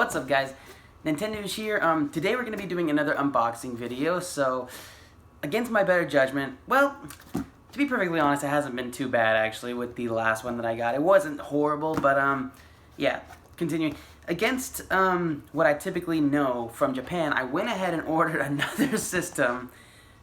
What's up, guys? Nintendo's here. Today we're going to be doing another unboxing video. So, against my better judgment, well, to be perfectly honest, it hasn't been too bad actually with the last one that I got. It wasn't horrible, but yeah. Continuing. Against what I typically know from Japan, I went ahead and ordered another system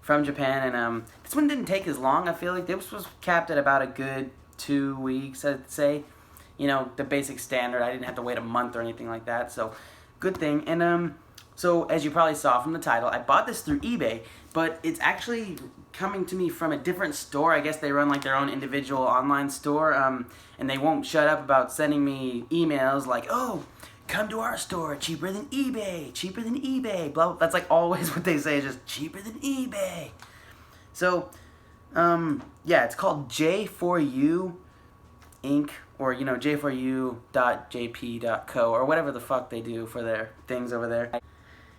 from Japan, and this one didn't take as long. I feel like this was capped at about a good 2 weeks, I'd say. You know, the basic standard. I didn't have to wait a month or anything like that, so good thing. And so as you probably saw from the title, I bought this through eBay, but it's actually coming to me from a different store. I guess they run like their own individual online store, and they won't shut up about sending me emails like, oh, come to our store, cheaper than eBay, blah, blah. That's like always what they say, just cheaper than eBay. So, yeah, it's called J4U Inc., or, you know, j4u.jp.co, or whatever the fuck they do for their things over there.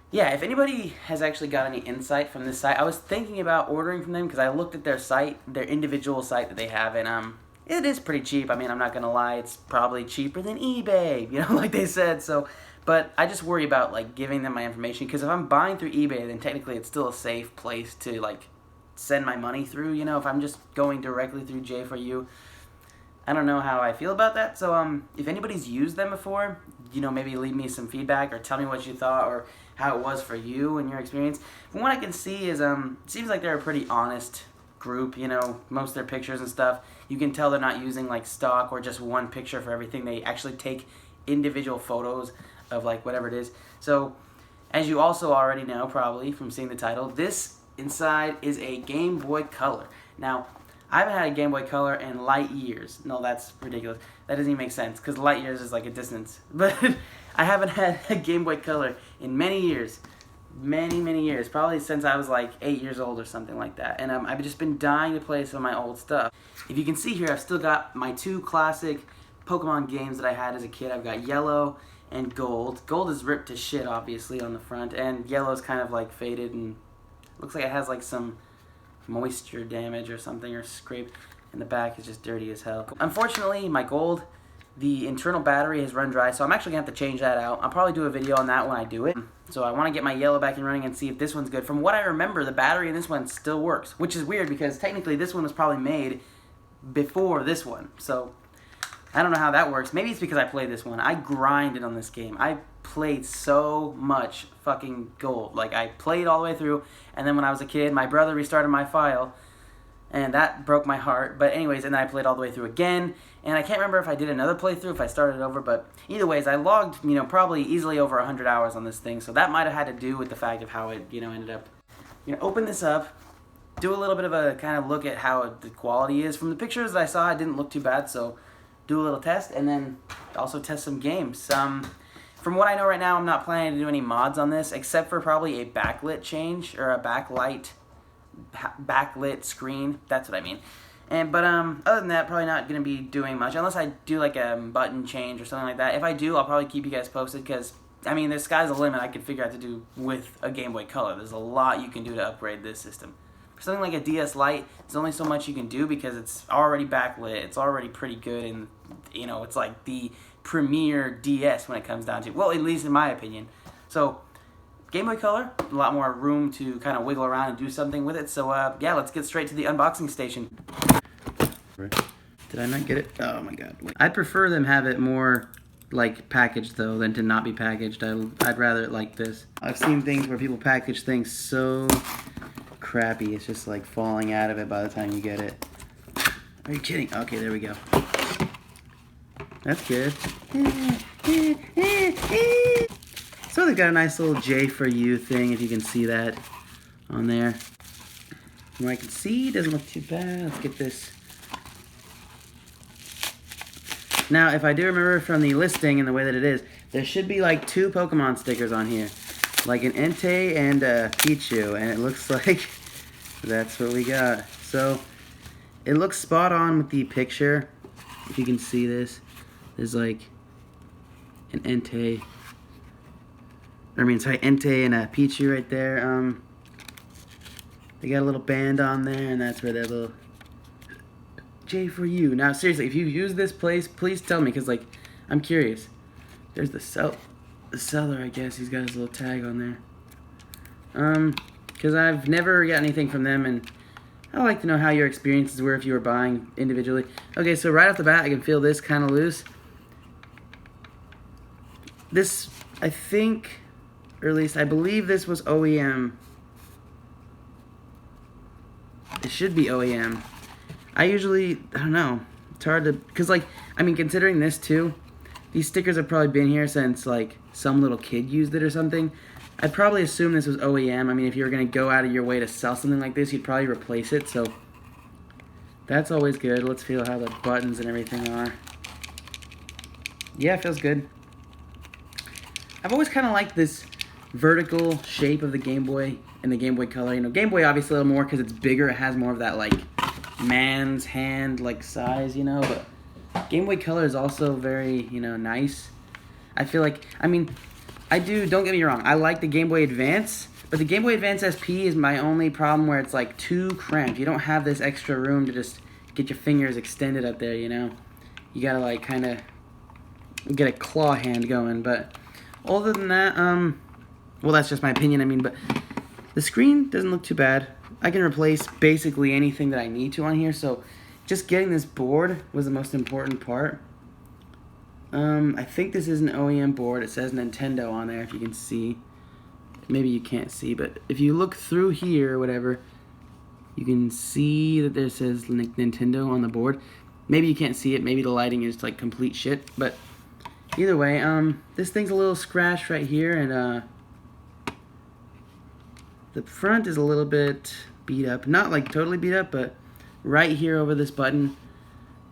Yeah, if anybody has actually got any insight from this site, I was thinking about ordering from them because I looked at their site, their individual site that they have, and it is pretty cheap. I mean, I'm not gonna lie, it's probably cheaper than eBay, you know, like they said. So, but I just worry about like giving them my information, because if I'm buying through eBay, then technically it's still a safe place to like send my money through. You know, if I'm just going directly through J4U, I don't know how I feel about that. So if anybody's used them before, you know, maybe leave me some feedback or tell me what you thought or how it was for you and your experience. From what I can see is it seems like they're a pretty honest group. You know, most of their pictures and stuff, you can tell they're not using like stock or just one picture for everything. They actually take individual photos of like whatever it is. So as you also already know probably from seeing the title, this inside is a Game Boy Color. Now, I haven't had a Game Boy Color in light years. No, that's ridiculous. That doesn't even make sense, because light years is like a distance. But I haven't had a Game Boy Color in many years. Many years. Probably since I was like 8 years old or something like that. And I've just been dying to play some of my old stuff. If you can see here, I've still got my two classic Pokemon games that I had as a kid. I've got Yellow and Gold. Gold is ripped to shit, obviously, on the front. And Yellow's kind of like faded and looks like it has like some moisture damage or something, or scrape, and the back is just dirty as hell. Unfortunately, my Gold, the internal battery has run dry, so I'm actually gonna have to change that out. I'll probably do a video on that when I do it. So I want to get my Yellow back and running and see if this one's good. From what I remember, the battery in this one still works, which is weird because technically this one was probably made before this one. So I don't know how that works. Maybe it's because I played this one. I grinded on this game. I played so much fucking Gold. Like, I played all the way through, and then when I was a kid, my brother restarted my file, and that broke my heart. But anyways, and then I played all the way through again, and I can't remember if I did another playthrough, if I started over, but either ways, I logged, you know, probably easily over 100 hours on this thing, so that might have had to do with the fact of how it, you know, ended up. You know, open this up, do a little bit of a kind of look at how the quality is. From the pictures that I saw, it didn't look too bad, so do a little test, and then also test some games. From what I know right now, I'm not planning to do any mods on this, except for probably a backlit change, or a backlit screen. That's what I mean. But other than that, probably not going to be doing much, unless I do like a button change or something like that. If I do, I'll probably keep you guys posted, because, I mean, the sky's the limit. I could figure out to do with a Game Boy Color. There's a lot you can do to upgrade this system. For something like a DS Lite, there's only so much you can do because it's already backlit. It's already pretty good, and, you know, it's like the premier DS when it comes down to, well, at least in my opinion. So Game Boy Color, a lot more room to kind of wiggle around and do something with it. So yeah, let's get straight to the unboxing station. Did I not get it? Oh my god. Wait. I'd prefer them have it more like packaged though than to not be packaged. I'd rather it like this. I've seen things where people package things so crappy, it's just like falling out of it by the time you get it. Are you kidding? Okay, there we go. That's good. So they've got a nice little J4U thing, if you can see that on there. From what I can see, doesn't look too bad. Let's get this. Now, if I do remember from the listing and the way that it is, there should be like 2 Pokemon stickers on here. Like an Entei and a Pichu, and it looks like that's what we got. So, it looks spot on with the picture, if you can see this. There's like an Entei, Entei and a Pichu right there. They got a little band on there, and that's where that little J4U. Now, seriously, if you use this place, please tell me, because, like, I'm curious. There's the cell. the seller, I guess, he's got his little tag on there. Because I've never got anything from them, and I'd like to know how your experiences were if you were buying individually. Okay, so right off the bat, I can feel this kind of loose. This, I think, or at least I believe this was OEM. It should be OEM. I don't know. It's hard to, because like, I mean, considering this too, these stickers have probably been here since like some little kid used it or something. I'd probably assume this was OEM. I mean, if you were going to go out of your way to sell something like this, you'd probably replace it, so that's always good. Let's feel how the buttons and everything are. Yeah, it feels good. I've always kind of liked this vertical shape of the Game Boy and the Game Boy Color. You know, Game Boy obviously a little more because it's bigger. It has more of that, like, man's hand, like, size, you know, but Game Boy Color is also very, you know, nice. I feel like, I mean, don't get me wrong, I like the Game Boy Advance, but the Game Boy Advance SP is my only problem where it's like too cramped. You don't have this extra room to just get your fingers extended up there, you know? You gotta like kind of get a claw hand going, but other than that, well, that's just my opinion, I mean, but the screen doesn't look too bad. I can replace basically anything that I need to on here, so just getting this board was the most important part. I think this is an OEM board. It says Nintendo on there, if you can see. Maybe you can't see, but if you look through here or whatever, you can see that there says Nintendo on the board. Maybe you can't see it. Maybe the lighting is like complete shit, but either way, this thing's a little scratched right here, and the front is a little bit beat up. Not like totally beat up, but right here over this button,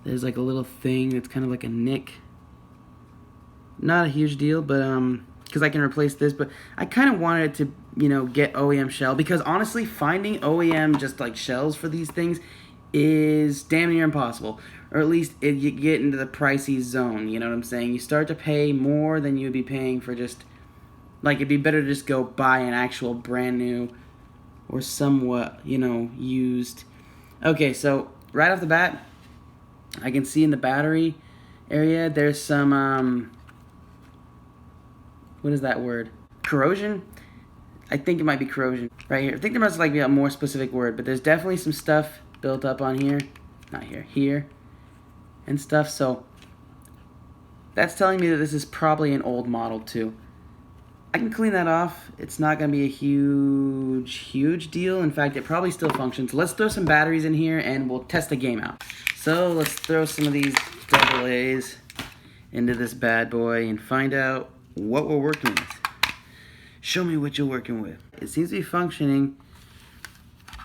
there's like a little thing that's kind of like a nick. Not a huge deal, but because I can replace this, but I kind of wanted it to, you know, get OEM shell, because honestly, finding OEM just like shells for these things is damn near impossible, or at least you get into the pricey zone, you know what I'm saying? You start to pay more than you'd be paying for just, like, it'd be better to just go buy an actual brand new or somewhat, you know, used. Okay, so right off the bat, I can see in the battery area there's some what is that word? Corrosion? I think it might be corrosion right here. I think there must like be a more specific word, but there's definitely some stuff built up on here. Not here, here. And stuff, so that's telling me that this is probably an old model too. I can clean that off. It's not going to be a huge deal. In fact, it probably still functions. Let's throw some batteries in here and we'll test the game out. So let's throw some of these AA's into this bad boy and find out what we're working with. Show me what you're working with. It seems to be functioning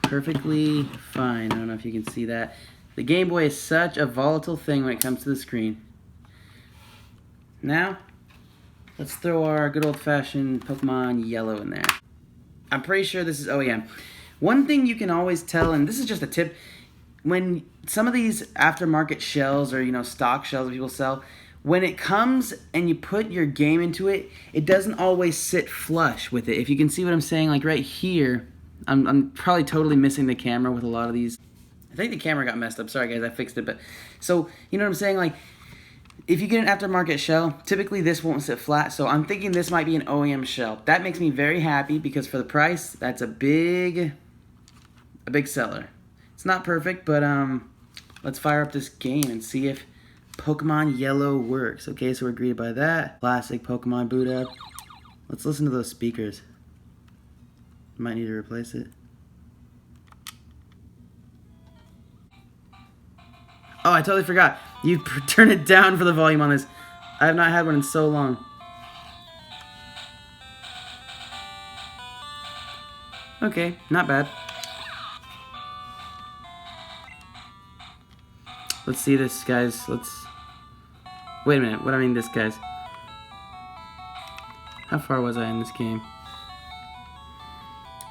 perfectly fine. I don't know if you can see that. The Game Boy is such a volatile thing when it comes to the screen. Now, let's throw our good old-fashioned Pokemon Yellow in there. I'm pretty sure this is OEM. One thing you can always tell, and this is just a tip, when some of these aftermarket shells or, you know, stock shells that people sell, when it comes and you put your game into it, it doesn't always sit flush with it. If you can see what I'm saying, like right here, I'm probably totally missing the camera with a lot of these. I think the camera got messed up. Sorry guys, I fixed it. But so, you know what I'm saying? Like, if you get an aftermarket shell, typically this won't sit flat. So I'm thinking this might be an OEM shell. That makes me very happy because for the price, that's a big seller. It's not perfect, but let's fire up this game and see if Pokemon Yellow works. Okay, so we're greeted by that. Classic Pokemon boot up. Let's listen to those speakers. Might need to replace it. Oh, I totally forgot. You turn it down for the volume on this. I have not had one in so long. Okay, not bad. Let's see this, guys. Wait a minute. What do I mean this, guys? How far was I in this game?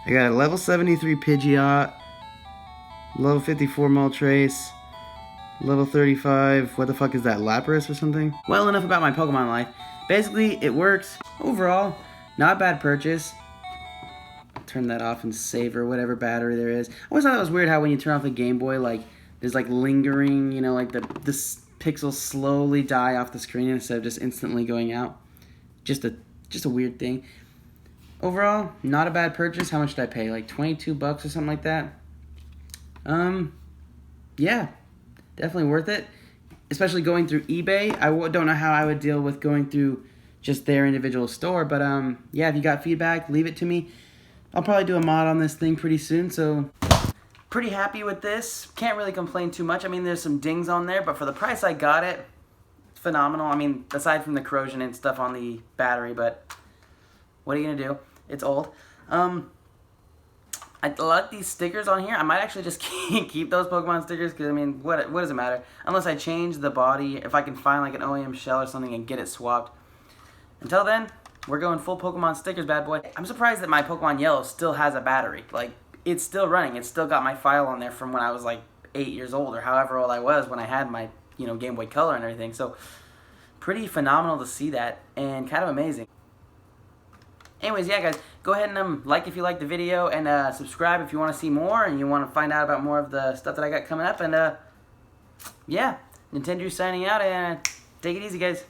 I got a level 73 Pidgeot, level 54 Moltres, level 35, what the fuck is that, Lapras or something? Well, enough about my Pokemon life. Basically, it works. Overall, not a bad purchase. Turn that off and save or whatever battery there is. I always thought that was weird how when you turn off the Game Boy, like, there's like lingering, you know, like the pixels slowly die off the screen instead of just instantly going out. Just a just a weird thing. Overall, not a bad purchase. How much did I pay? Like 22 bucks or something like that. Yeah, definitely worth it. Especially going through eBay. Don't know how I would deal with going through just their individual store. But yeah, if you got feedback, leave it to me. I'll probably do a mod on this thing pretty soon. So pretty happy with this. Can't really complain too much. I mean, there's some dings on there, but for the price I got it, it's phenomenal. I mean, aside from the corrosion and stuff on the battery, but what are you gonna do? It's old. I like these stickers on here. I might actually just keep those Pokemon stickers because, I mean, what does it matter? Unless I change the body, if I can find like an OEM shell or something and get it swapped. Until then, we're going full Pokemon stickers, bad boy. I'm surprised that my Pokemon Yellow still has a battery. Like, it's still running. It's still got my file on there from when I was like 8 years old or however old I was when I had my, Game Boy Color and everything. So, pretty phenomenal to see that and kind of amazing. Anyways, yeah, guys, go ahead and like if you liked the video and subscribe if you want to see more and you want to find out about more of the stuff that I got coming up. And, yeah, Nintendo signing out and take it easy, guys.